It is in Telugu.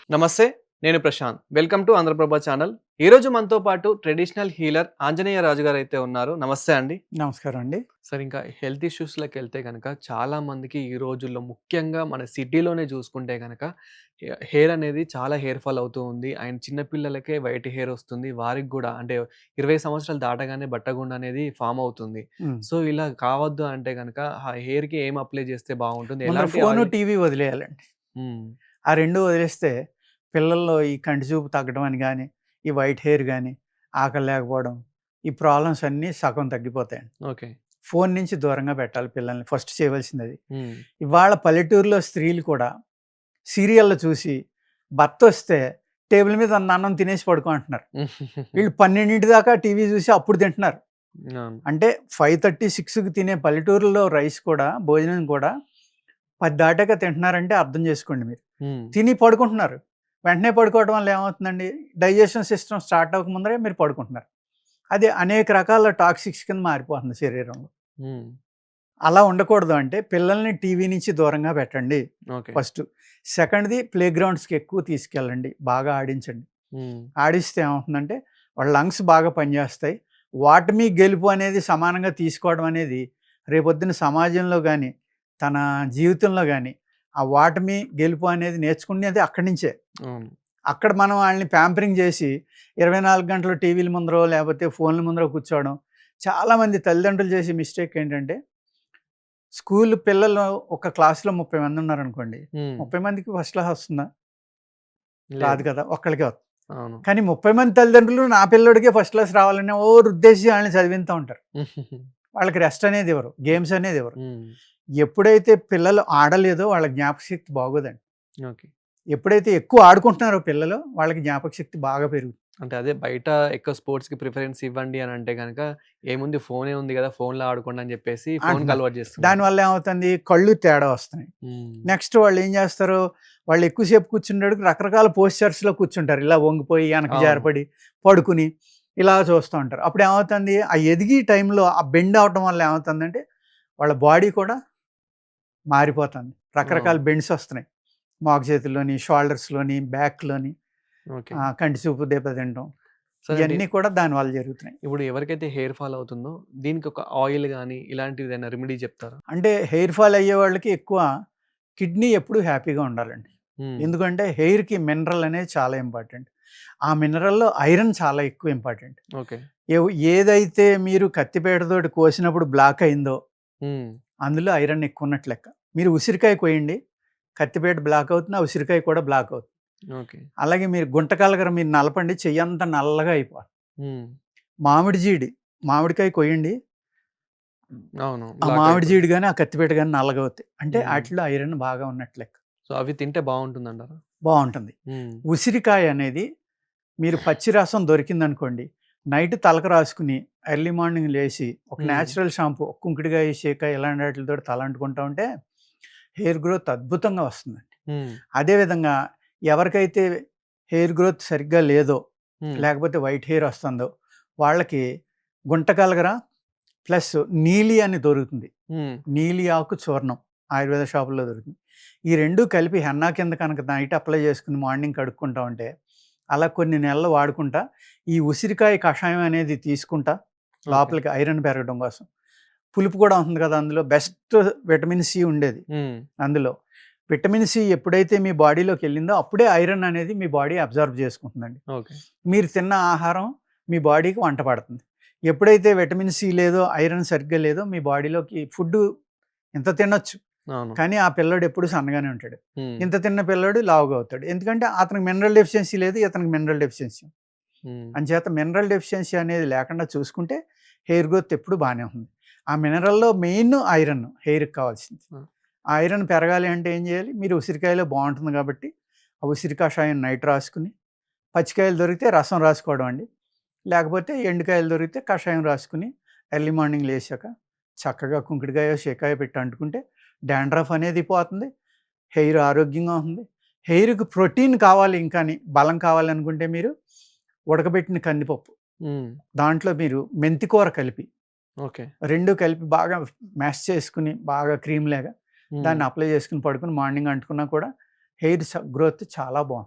నమస్తే. నేను Prashant. Welcome to Andhra Prabha channel. ఈరోజు మనతో పాటు ట్రెడిషనల్ హీలర్ ఆంజనేయ రాజు గారైతే ఉన్నారు. నమస్తే అండి. నమస్కారం అండి. సార్ ఇంకా హెల్త్ ఇష్యూస్‌లోకెళ్తే గనక చాలా మందికి ఈ రోజుల్లో ముఖ్యంగా మన సిటీలోనే చూసుకుంటే గనక హెయిర్ అనేది చాలా హెయిర్ ఫాల్ అవుతూ ఉంది. అండ్ చిన్న పిల్లలకే వైట్ హెయిర్ వస్తుంది. వారికి గూడా అంటే 20 సంవత్సరాలు దాటగానే బట్టగుండు అనేది ఫార్మ్ అవుతుంది. హ్మ్. సో ఇలా కావద్దు అంటే గనక ఆ హెయిర్‌కి ఏం అప్లై చేస్తే బాగుంటుంది? ముందర ఎలాంటి ఫోను, ఆయిల్? టీవీ వదిలేయాలండి. హ్మ్. ఆ 2 వదిలేస్తే పిల్లల్లో ఈ కంటి చూపు తగ్గడం అని గాని, ఈ వైట్ హెయిర్ గాని, ఆకలి లేకపోవడం, ఈ ప్రాబ్లమ్స్ అన్నీ సగం తగ్గిపోతాయండి. ఓకే. ఫోను నుంచి దూరంగా పెట్టాలి పిల్లల్ని. ఫస్ట్ చేయవలసిందది. హ్మ్. ఇవాళ పల్లెటూరులో స్త్రీలు కూడా సీరియల్‌లు చూసి భర్తొస్తే టేబుల్ మీద అన్నం తినేసి పడుకో అంటున్నారు. వీళ్ళు 12 దాకా టీవీ చూసి అప్పుడు తింటున్నారు. అవును. అంటే 5:30, 6కి తినే పల్లెటూరులో రైస్ కూడా, భోజనం కూడా 10 దాటాక తింటున్నారంటే అర్థం చేసుకోండి మీరు. హ్మ్. తిని పడుకుంటున్నారు. వెంటనే పడుకోవడం వల్ల ఏమవుతుందండి, డైజెషన్ సిస్టమ్ స్టార్ట్ అవ్వక ముందరే మీరు పడుకుంటున్నారు. అది అనేక రకాల టాక్సిక్స్ కింద మారిపోతుంది శరీరంలో. హ్మ్. అలా ఉండకూడదు అంటే పిల్లల్ని టీవీ నుంచి దూరంగా పెట్టండి ఓకే. ఫస్ట్. సెకండ్‌ది ప్లే గ్రౌండ్స్‌కి ఎక్కువ తీసుకెళ్ళండి. బాగా ఆడించండి. హ్మ్. ఆడిస్తే ఏమవుతుందంటే వాళ్ళ లంగ్స్ బాగా పనిచేస్తాయి. వాటమి, గెలుపు అనేది సమానంగా తీసుకోవడం అనేది రేపొద్దున సమాజంలో గాని, తన జీవితంలో గాని ఆ వాటమి, గెలుపు అనేది నేర్చుకునేది అక్కడి నుంచే. అవును. అక్కడ మనం వాళ్ళని ప్యాంపరింగ్ చేసి 24 గంటలు టీవీల ముందరో లేకపోతే ఫోన్ల ముందరో కూర్చోవడం. చాలామంది తల్లిదండ్రులు చేసే మిస్టేక్ ఏంటంటే స్కూల్ పిల్లలు ఒక క్లాస్‌లో 30 మంది ఉన్నారనుకోండి. హ్మ్. 30 మందికి ఫస్ట్ క్లాస్ వస్తుందా? రాదు లేదు. కదా! ఒక్కళ్ళకే వస్తుంది. అవును. కానీ 30 మంది తల్లిదండ్రులు నా పిల్లోడికే ఫస్ట్ క్లాస్ రావాలని రుద్దేసి ఆళ్ళని చదివింతా ఉంటారు. వాళ్ళకి రెస్ట్ అనేది ఇవ్వరు. గేమ్స్ అనేది ఇవ్వరు. హ్మ్. ఎప్పుడైతే పిల్లలు ఆడలేదో వాళ్ళ జ్ఞాపకశక్తి బాగోదండి. ఓకే. ఎప్పుడైతే ఎక్కువ ఆడుకుంటున్నారో పిల్లలు వాళ్ళకి జ్ఞాపకశక్తి బాగా పెరుగుతుంది. అంటే అదే బయట ఎక్కువ స్పోర్ట్స్‌కి ప్రిఫరెన్స్ ఇవ్వండి అని అంటే గనక, ఏముంది ఫోనే ఉంది గదా! ఫోన్‌లో ఆడుకోండి అని జెప్పేసి ఫోన్‌కి అంటున్నారు. అలవాటు జేస్తున్నారు. దానివల్ల ఏమవుతుంది కళ్ళు తేడా వస్తున్నాయి. హ్మ్. నెక్స్ట్ వాళ్ళు ఏం చేస్తారు, వాళ్ళు ఎక్కువసేపు కూర్చునేటప్పటికి రకరకాల పోస్చర్స్‌లో కూర్చుంటారు. ఇలా వంగిపోయి, వెనక్కి అవును. జారపడి, పడుకుని ఇలా చూస్తూ ఉంటారు. అప్పుడు ఏమవుతుంది ఆ ఎదిగే టైంలో ఆ బెండ్ అవ్వటం వల్ల ఏమవుతుందంటే వాళ్ళ బాడీ కూడా మారిపోతుంది. రకరకాల అవును. బెండ్స్ వస్తున్నాయి. మోకాళ్ళ షోల్డర్స్‌లోని, బ్యాక్‌లోని ఓకే. కంటి చూపు దెబ్బతినటం. సరే అండి. ఇయన్నీ కూడా దానివల్ల జరుగుతున్నాయి. ఇప్పుడు ఎవరికైతే హెయిర్ ఫాల్ అవుతుందో, దీనికి ఒక ఆయిల్ గాని, ఇలాంటిదేదైనా రెమెడీ జెప్తారా? అంటే హెయిర్ ఫాల్ అయ్యే వాళ్ళకి ఎక్కువ కిడ్నీ ఎప్పుడూ హ్యాపీగా ఉండాలండి. హ్మ్. ఎందుకంటే హెయిర్‌కి మినరల్ అనేది చాలా ఇంపార్టెంట్. ఆ మినరల్‌లో ఐరన్ చాలా ఎక్కువ ఇంపార్టెంట్. ఓకే. ఏదైతే మీరు కత్తిపీటతోటి కోసినప్పుడు బ్లాక్ అయిందో హ్మ్. అందులో ఐరన్ ఎక్కువ ఉన్నట్టు లెక్క. మీరు ఉసిరికాయ కోయండి, కత్తిపీట బ్లాక్ అవుతుంది. ఆ ఉసిరికాయ కూడా బ్లాక్ అవుతుంది. ఓకే. అలాగే మీరు గుంటకలగర మీరు నలపండి చెయ్యంతా నల్లగా అయిపోతుంది. హ్మ్. మామిడి జీడి, మామిడికాయ కొయ్యండి, అవును. ఆ బ్లాక్ మామిడి అయిపోద్ది. జీడి గాని, ఆ కత్తిపీట గాని నల్లగా అవుతాయి. అంటే హ్మ్. ఆటిలో ఐరన్ బాగా ఉన్నట్టు లెక్క. సో, అవి తింటే బావుంటుందంటారా? బావుంటుంది. హ్మ్. ఉసిరికాయ అనేది మీరు పచ్చి రసం దొరికిందనుకోండి, నైట్ తలకు రాసుకుని, ఎర్లీ మార్నింగ్ లేసి, ఒక హ్మ్. నేచురల్ షాంపూ, కుంకుడుకాయ, షేకాయ ఇలాంటి వాటిలతోటి తల అంటుకుంటా ఉంటే, హెయిర్ గ్రోత్ అద్భుతంగా వస్తుందండి. హ్మ్. అదేవిధంగా ఎవరికైతే హెయిర్ గ్రోత్ సరిగ్గా లేదో, హ్మ్. లేకపోతే వైట్ హెయిర్ వస్తుందో, వాళ్ళకి గుంటకలగర ప్లస్ నీలి అని దొరుకుతుంది. హ్మ్. నీలి ఆకు చూర్ణం ఆయుర్వేద షాపుల్లో దొరుకుతుంది. ఈ 2 కలిపి హెన్నా కింద కనుక నైట్ అప్లై చేసుకొని మార్నింగ్ కడుక్కుంటా ఉంటే, అలా కొన్ని నెలలు వాడుకుంటా, ఈ ఉసిరికాయ కషాయం అనేది తీసుకుంటా, ఓకే. లోపలికి ఐరన్ పెరగడం కోసం. పులుపు కూడా ఉంటుంది కదా! అందులో బెస్ట్ విటమిన్ సి ఉండేది హ్మ్. అందులో. విటమిన్ సి ఎప్పుడైతే మీ బాడీలోకెళ్ళిందో అప్పుడే ఐరన్ అనేది మీ బాడీ అబ్జార్బ్ చేసుకుంటుందండి. ఓకే. మీరు తిన్న ఆహారం మీ బాడీకి వంట పడుతుంది. ఎప్పుడైతే విటమిన్ సి లేదో, ఐరన్ సరిగ్గా లేదో మీ బాడీలోకి ఫుడ్డు ఇంత తినొచ్చు. అవును. కానీ ఆ పిల్లోడు ఎప్పుడు సన్నగానే ఉంటాడు. హ్మ్. ఇంత తిన్న పిల్లోడు లావుగా అవుతాడు. ఎందుకంటే అతనికి మినరల్ డెఫిషియన్సీ లేదు. ఇతనికి మినరల్ డెఫిషియన్సీ ఉంది. హ్మ్. అంచేత మినరల్ డెఫిషియన్సీ అనేది లేకుండా చూసుకుంటే హెయిర్ గ్రోత్ ఎప్పుడు బానే ఉంటుంది. ఆ మినరల్‌లో మెయిన్ ఐరన్ హెయిర్‌కి కావాల్సింది. ఆ! ఆ ఐరన్ పెరగాలి అంటే ఏం చేయాలి? మీరు ఉసిరికాయలో బావుంటుంది కాబట్టి, ఆ ఉసిరి కషాయం నైట్ రాసుకొని, పచ్చికాయలు దొరికితే రసం రాసుకోవడం అండి. లేకపోతే ఎండుకాయలు దొరికితే కషాయం రాసుకొని, ఎర్లీ మార్నింగ్ లేచాక చక్కగా కుంకుడుకాయో, షేకాయో పెట్టి అంటుకుంటే డాండ్రఫ్ అనేది పోతుంది. హెయిర్ ఆరోగ్యంగా ఉంటుంది. హెయిర్‌కి ప్రోటీన్ కావాలి ఇంకాని, బలం కావాలనుకుంటే మీరు ఉడకబెట్టిన కందిపప్పు, హ్మ్. దాంట్లో మీరు మెంతి కూర కలిపి, ఓకే. 2 కలిపి బాగా మ్యాష్ చేసుకొని, బాగా క్రీమ్‌లాగా హ్మ్. దాన్ని అప్లై చేసుకుని పడుకుని మార్నింగ్ అంటుకున్నా కూడా హెయిర్ గ్రోత్ చాలా బాగుంటుంది.